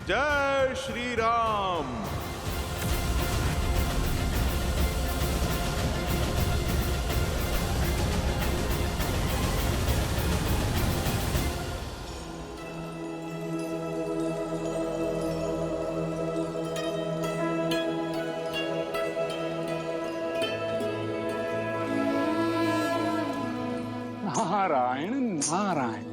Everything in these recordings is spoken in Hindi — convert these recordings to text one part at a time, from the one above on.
जय श्री राम। नारायण नारायण।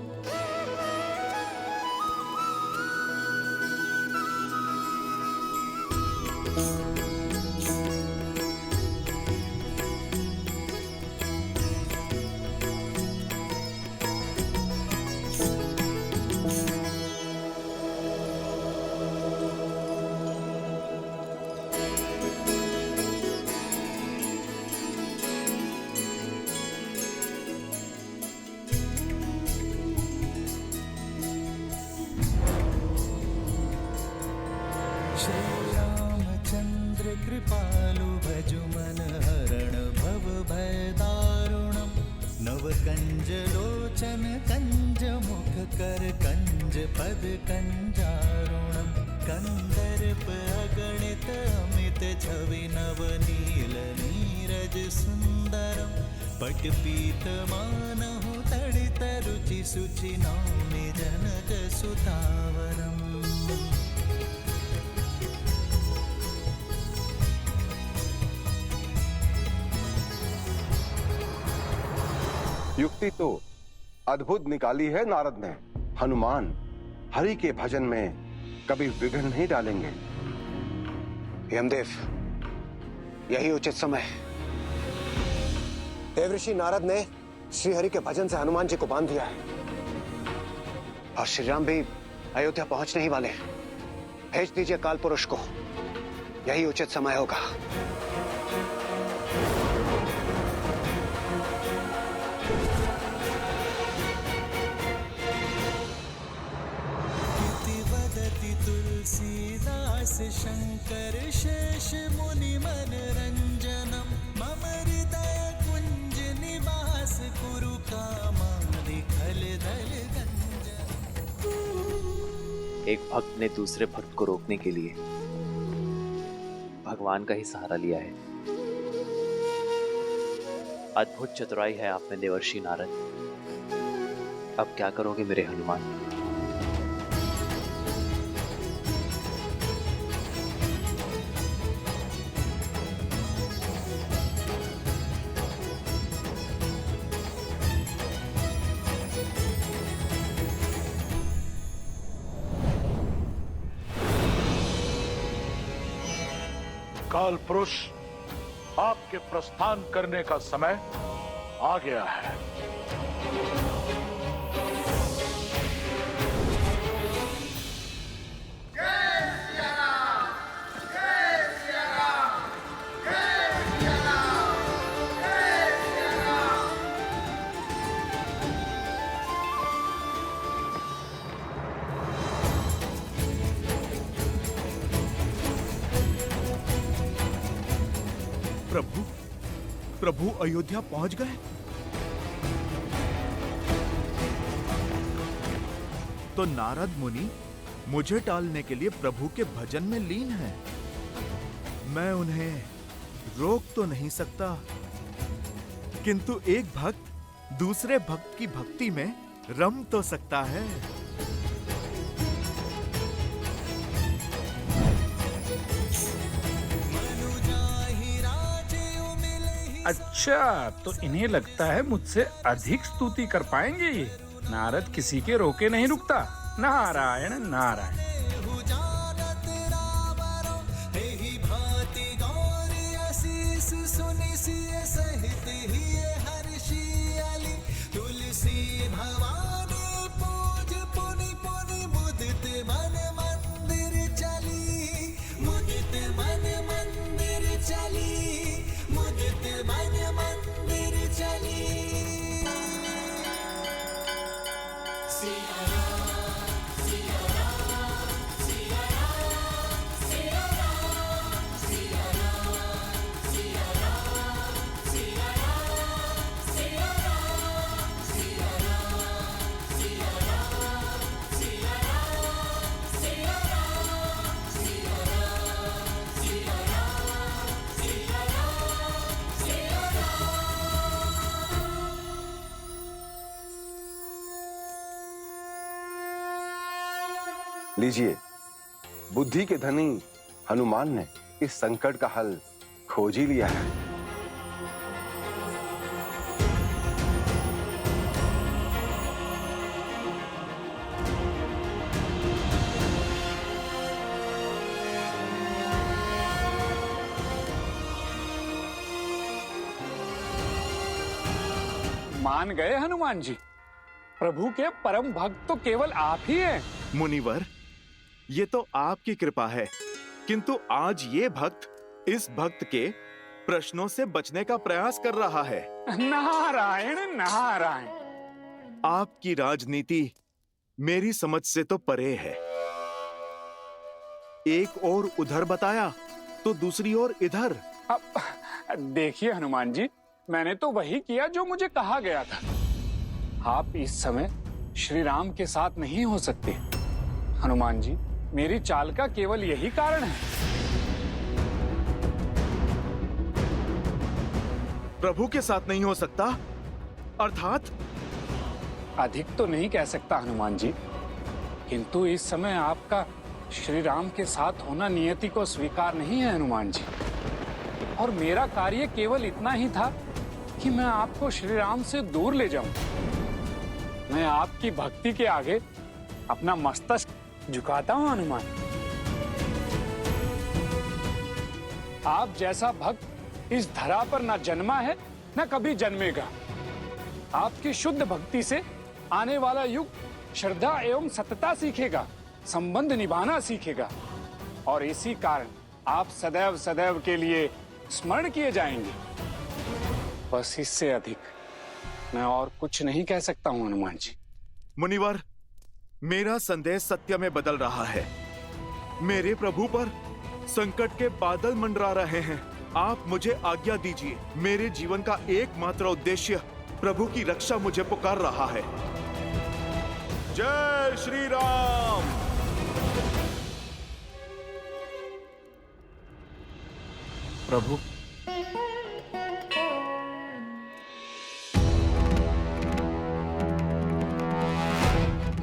कृपालु भजु मन हरण भव भय दारुणम नव कंज लोचन कंज मुख कर कंज पद कंजारुणम कंदर्प अगणित अमित छवि नव नील नीरज सुंदरम पट पीत मानहु तड़ित रुचि सुचि नौमि जनक सुतावरम। युक्ति तो अद्भुत निकाली है नारद ने। हनुमान हरि के भजन में कभी विघ्न नहीं डालेंगे। यमदेव, यही उचित समय है। देवऋषि नारद ने श्रीहरि के भजन से हनुमान जी को बांध दिया है और श्री राम भी अयोध्या पहुंचने ही वाले हैं। भेज दीजिए काल पुरुष को, यही उचित समय होगा। तुलसीदास शंकर शेष मुनि मन रंजनम मम हृदय कुंज निवास कुरु कामादि खल दल गंजन। एक भक्त ने दूसरे भक्त को रोकने के लिए भगवान का ही सहारा लिया है। अद्भुत चतुराई है आप में देवर्षि नारद। अब क्या करोगे मेरे हनुमान? काल पुरुष, आपके प्रस्थान करने का समय आ गया है। प्रभु, प्रभु अयोध्या पहुंच गए? तो नारद मुनि मुझे टालने के लिए प्रभु के भजन में लीन हैं। मैं उन्हें रोक तो नहीं सकता, किंतु एक भक्त दूसरे भक्त की भक्ति में रम तो सकता है। अच्छा, तो इन्हें लगता है मुझसे अधिक स्तुति कर पाएंगे ये। नारद किसी के रोके नहीं रुकता। नारायण नारायण। लीजिए, बुद्धि के धनी हनुमान ने इस संकट का हल खोज ही लिया है। मान गए हनुमान जी, प्रभु के परम भक्त तो केवल आप ही हैं। मुनिवर, ये तो आपकी कृपा है, किंतु आज ये भक्त इस भक्त के प्रश्नों से बचने का प्रयास कर रहा है। नारायण नारायण। आपकी राजनीति मेरी समझ से तो परे है। एक और उधर बताया तो दूसरी ओर इधर। अब देखिए हनुमान जी, मैंने तो वही किया जो मुझे कहा गया था। आप इस समय श्री राम के साथ नहीं हो सकते। हनुमान जी, मेरी चाल का केवल यही कारण है। प्रभु के साथ नहीं हो सकता अर्थात? अधिक तो नहीं कह सकता हनुमान जी, किंतु इस समय आपका श्री राम के साथ होना नियति को स्वीकार नहीं है हनुमान जी। और मेरा कार्य केवल इतना ही था कि मैं आपको श्री राम से दूर ले जाऊं। मैं आपकी भक्ति के आगे अपना मस्तक झुकाता हूं हनुमान। आप जैसा भक्त इस धरा पर न जन्मा है न कभी जन्मेगा। आपकी शुद्ध भक्ति से आने वाला युग श्रद्धा एवं सतता सीखेगा, संबंध निभाना सीखेगा, और इसी कारण आप सदैव सदैव के लिए स्मरण किए जाएंगे। बस इससे अधिक मैं और कुछ नहीं कह सकता हूं हनुमान जी। मुनिवर, मेरा संदेह सत्य में बदल रहा है। मेरे प्रभु पर संकट के बादल मंडरा रहे हैं। आप मुझे आज्ञा दीजिए। मेरे जीवन का एकमात्र उद्देश्य प्रभु की रक्षा मुझे पुकार रहा है। जय श्री राम। प्रभु,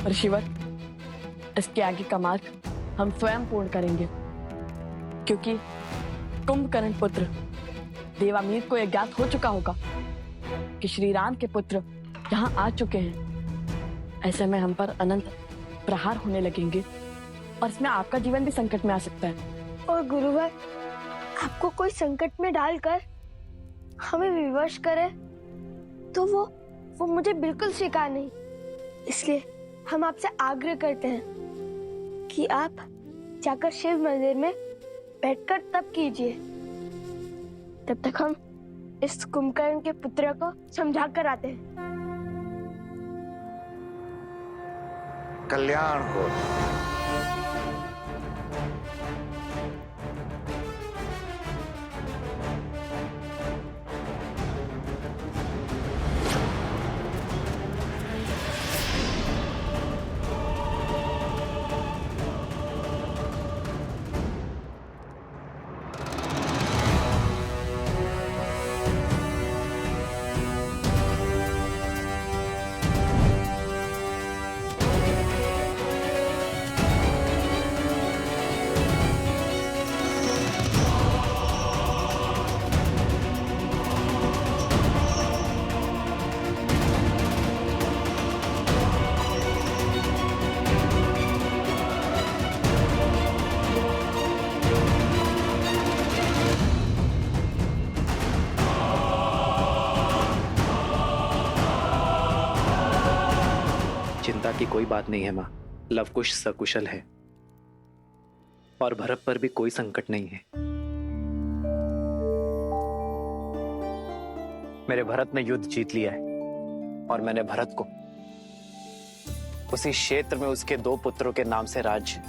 ऋषिवर, इसके आगे का मार्ग हम स्वयं पूर्ण करेंगे, क्योंकि कुंभकर्ण पुत्र देवामीर को यह ज्ञात हो चुका होगा कि श्री राम के पुत्र यहाँ आ चुके हैं। ऐसे में हम पर अनंत प्रहार होने लगेंगे और इसमें आपका जीवन भी संकट में आ सकता है। और गुरुवर, आपको कोई संकट में डालकर हमें विवश करे तो वो मुझे बिल्कुल स्वीकार नहीं। इसलिए हम आपसे आग्रह करते हैं कि आप जाकर शिव मंदिर में बैठकर तप कीजिए। तब तक हम इस कुंभकर्ण के पुत्र को समझा कर आते हैं। कल्याण हो। चिंता की कोई बात नहीं है माँ। लवकुश सकुशल है और भरत पर भी कोई संकट नहीं है। मेरे भरत ने युद्ध जीत लिया है और मैंने भरत को उसी क्षेत्र में उसके 2 पुत्रों के नाम से राज्य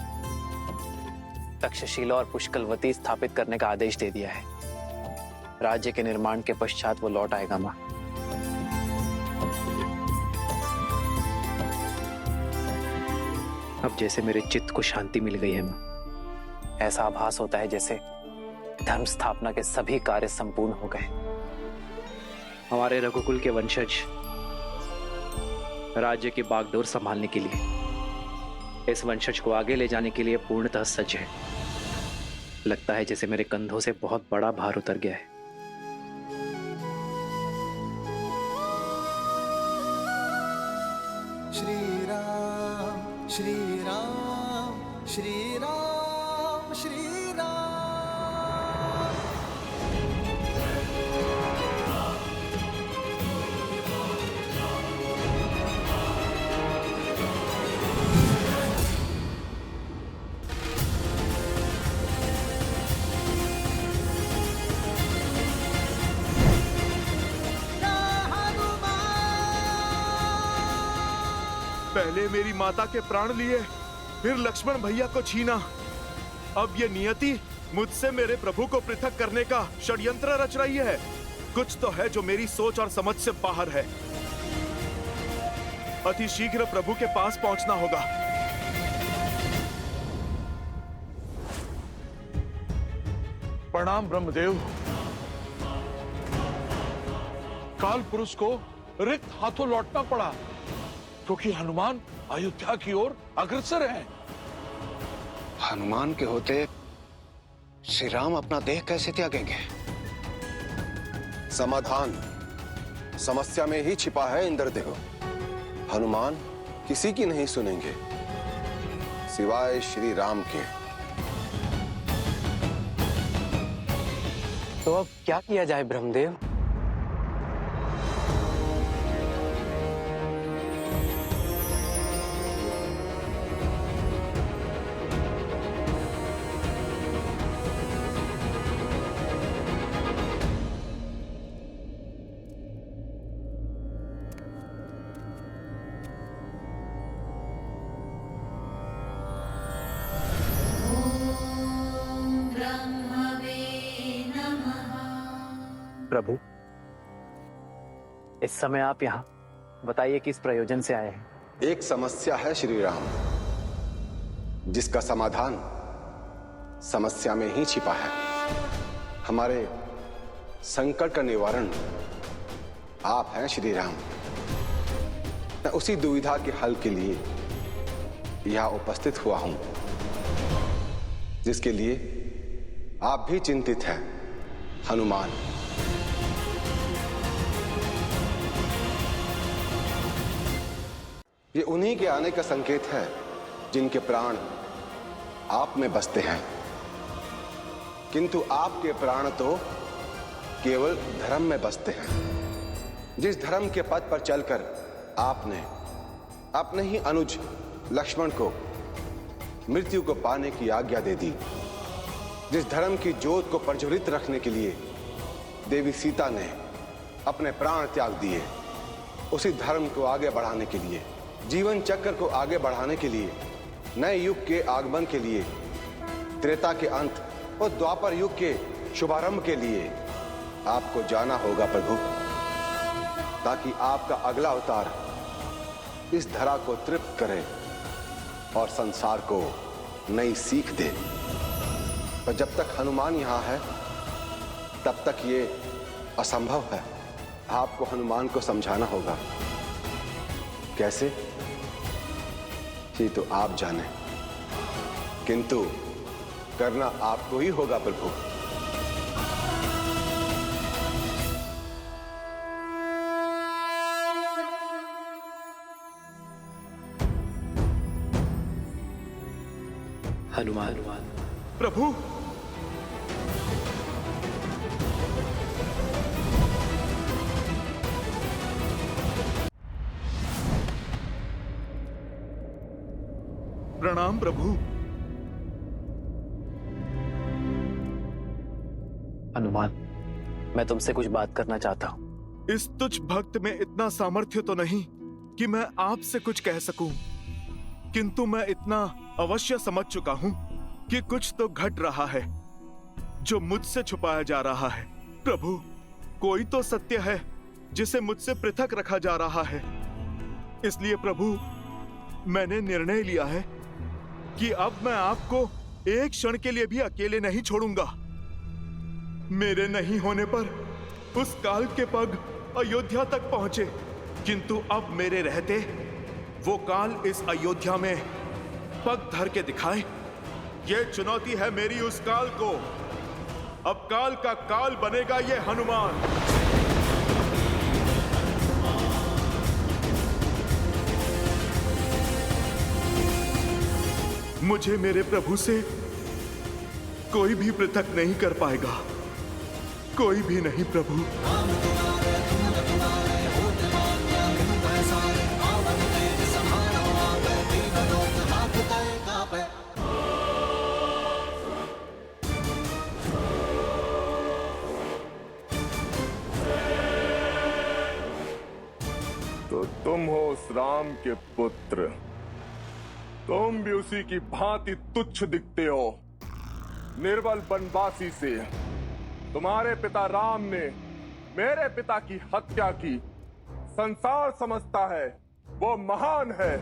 तक्षशिला और पुष्कलवती स्थापित करने का आदेश दे दिया है। राज्य के निर्माण के पश्चात वो लौट आएगा माँ। अब जैसे मेरे चित्त को शांति मिल गई है माँ। ऐसा आभास होता है जैसे धर्म स्थापना के सभी कार्य संपूर्ण हो गए। हमारे रघुकुल के वंशज राज्य की बागडोर संभालने के लिए इस वंशज को आगे ले जाने के लिए पूर्णतः सज्ज है। लगता है जैसे मेरे कंधों से बहुत बड़ा भार उतर गया है। श्री राम श्री राम श्री राम श्री राम। पहले मेरी माता के प्राण लिए, फिर लक्ष्मण भैया को छीना। अब ये नियति मुझसे मेरे प्रभु को पृथक करने का षड्यंत्र रच रही है। कुछ तो है जो मेरी सोच और समझ से बाहर है। अति शीघ्र प्रभु के पास पहुंचना होगा। प्रणाम ब्रह्मदेव। काल पुरुष को रिक्त हाथों लौटना पड़ा क्योंकि हनुमान अयोध्या की ओर अग्रसर हैं। हनुमान के होते श्री राम अपना देह कैसे त्यागेंगे? समाधान समस्या में ही छिपा है इंद्रदेव। हनुमान किसी की नहीं सुनेंगे सिवाय श्री राम के। तो अब क्या किया जाए ब्रह्मदेव? प्रभु, इस समय आप यहाँ बताइए किस प्रयोजन से आए हैं? एक समस्या है श्री राम, जिसका समाधान समस्या में ही छिपा है। हमारे संकट का निवारण आप हैं श्री राम। मैं उसी दुविधा के हल के लिए यहां उपस्थित हुआ हूं, जिसके लिए आप भी चिंतित हैं हनुमान। ये उन्हीं के आने का संकेत है जिनके प्राण आप में बसते हैं। किंतु आपके प्राण तो केवल धर्म में बसते हैं। जिस धर्म के पथ पर चलकर आपने अपने ही अनुज लक्ष्मण को मृत्यु को पाने की आज्ञा दे दी, जिस धर्म की ज्योत को प्रज्वलित रखने के लिए देवी सीता ने अपने प्राण त्याग दिए, उसी धर्म को आगे बढ़ाने के लिए, जीवन चक्र को आगे बढ़ाने के लिए, नए युग के आगमन के लिए, त्रेता के अंत और द्वापर युग के शुभारंभ के लिए आपको जाना होगा प्रभु, ताकि आपका अगला अवतार इस धरा को तृप्त करे और संसार को नई सीख दे। पर जब तक हनुमान यहां है तब तक ये असंभव है। आपको हनुमान को समझाना होगा। कैसे, ये तो आप जाने, किंतु करना आपको ही होगा प्रभु। हनुमान। प्रभु, प्रणाम प्रभु। हनुमान, मैं तुमसे कुछ बात करना चाहता हूं। इस तुच्छ भक्त में इतना सामर्थ्य तो नहीं कि मैं आपसे कुछ कह सकूं, किंतु मैं इतना अवश्य समझ चुका हूं कि कुछ तो घट रहा है जो मुझसे छुपाया जा रहा है। प्रभु, कोई तो सत्य है जिसे मुझसे पृथक रखा जा रहा है। इसलिए प्रभु, मैंने निर्णय लिया है कि अब मैं आपको एक क्षण के लिए भी अकेले नहीं छोड़ूंगा। मेरे नहीं होने पर उस काल के पग अयोध्या तक पहुंचे, किंतु अब मेरे रहते वो काल इस अयोध्या में पग धर के दिखाए। ये चुनौती है मेरी उस काल को। अब काल का काल बनेगा ये हनुमान। मुझे मेरे प्रभु से कोई भी पृथक नहीं कर पाएगा, कोई भी नहीं प्रभु। तो तुम हो उस राम के पुत्र, तुम भी उसी की भांति तुच्छ दिखते हो। निर्बल बनवासी से तुम्हारे पिता राम ने मेरे पिता की हत्या की। संसार समझता है वो महान है,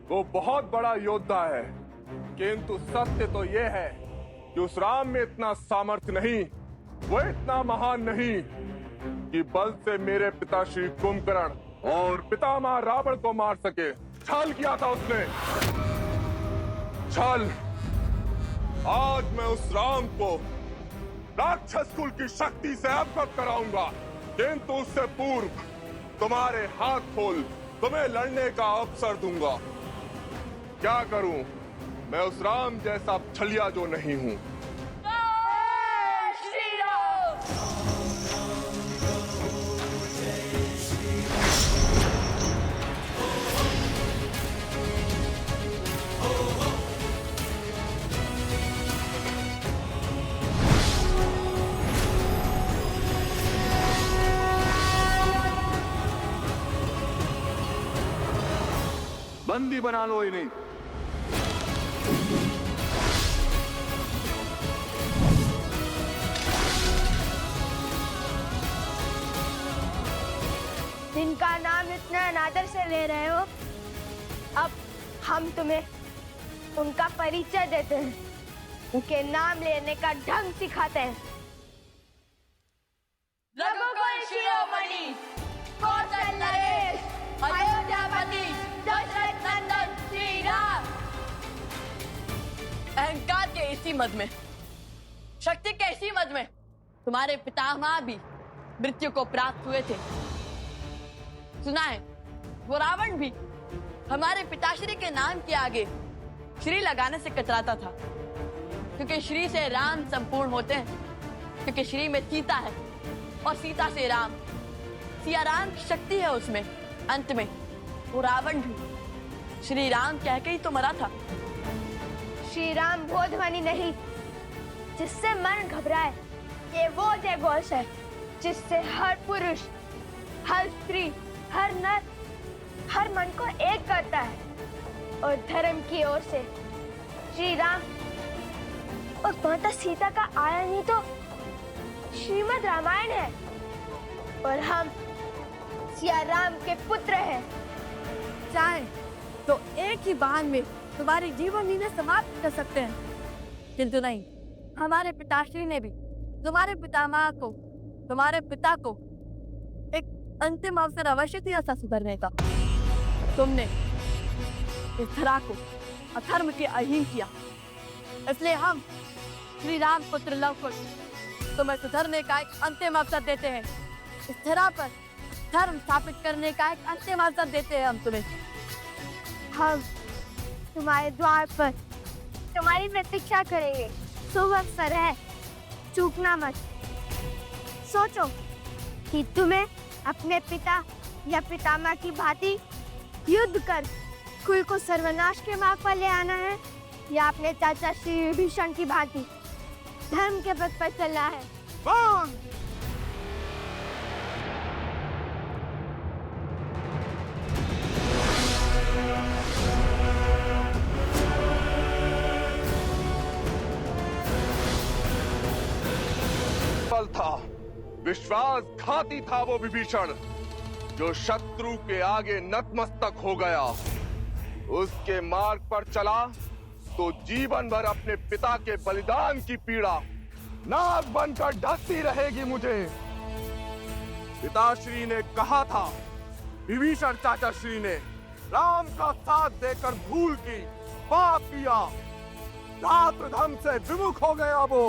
वो बहुत बड़ा योद्धा है, किंतु सत्य तो ये है कि उस राम में इतना सामर्थ्य नहीं, वो इतना महान नहीं कि बल से मेरे पिता श्री कुंभकर्ण और पितामह रावण को मार सके। छल किया था उसने, छल। आज मैं उस राम को राक्षस कुल की शक्ति से अवगत कराऊंगा, किंतु उससे पूर्व तुम्हारे हाथ खोल तुम्हें लड़ने का अवसर दूंगा। क्या करूं, मैं उस राम जैसा छलिया जो नहीं हूं। बंदी बना लो इन्हें। जिनका नाम इतना अनादर से ले रहे हो, अब हम तुम्हें उनका परिचय देते हैं, उनके नाम लेने का ढंग सिखाते हैं। रघुकुल शिरोमणि, कौशल नरेश, अयोध्यापति, दशरथ नंदन श्री राम। अहंकार के इसी मद में, शक्ति के इसी मद में तुम्हारे पितामह भी मृत्यु को प्राप्त हुए थे। सुना है वो रावण भी हमारे पिताश्री के नाम के आगे श्री लगाने से कतराता था, क्योंकि श्री से राम संपूर्ण होते हैं, क्योंकि श्री में सीता है और सीता से राम, सिया राम की शक्ति है उसमें। अंत में वो रावण भी श्री राम कह के ही तो मरा था। श्री राम वो ध्वनि नहीं जिससे मन घबराए, ये वो जय घोष है जिससे हर पुरुष, हर स्त्री, हर नर, हर मन को एक करता है। और धर्म की ओर से श्री राम और माता सीता का आयन ही तो श्रीमद् रामायण है, और हम सिया राम के पुत्र हैं। चाहे तो एक ही बाण में तुम्हारी जीवन लीला समाप्त कर सकते हैं, किंतु नहीं, हमारे पिताश्री ने भी तुम्हारे पितामह को, तुम्हारे पिता को एक अंतिम अवसर अवश्य दिया था सुधरने का। तुमने इस धरा को अधर्म के अधीन किया, इसलिए हम श्री राम पुत्र लव कुश तुम्हें सुधरने का एक अंतिम अवसर देते हैं। इस धरा पर धर्म स्थापित करने का एक अंतिम अवसर देते हैं हम तुम्हें। हम तुम्हारे द्वार पर तुम्हारी प्रतीक्षा करेंगे। शुभ अवसर है, चूकना मत। सोचो कि तुम्हें अपने पिता या पितामह की भांति युद्ध कर कुल को सर्वनाश के मार्ग पर ले आना है, या अपने चाचा श्री विभीषण की भांति धर्म के पथ पर चलना है। था, विश्वासघाती था वो विभीषण, जो शत्रु के आगे नतमस्तक हो गया। उसके मार्ग पर चला तो जीवन भर अपने पिता के बलिदान की पीड़ा नाग बनकर ढकती रहेगी मुझे। पिताश्री ने कहा था, विभीषण चाचाश्री ने राम का साथ देकर भूल की, पाप किया, रात्र धर्म से विमुख हो गया वो।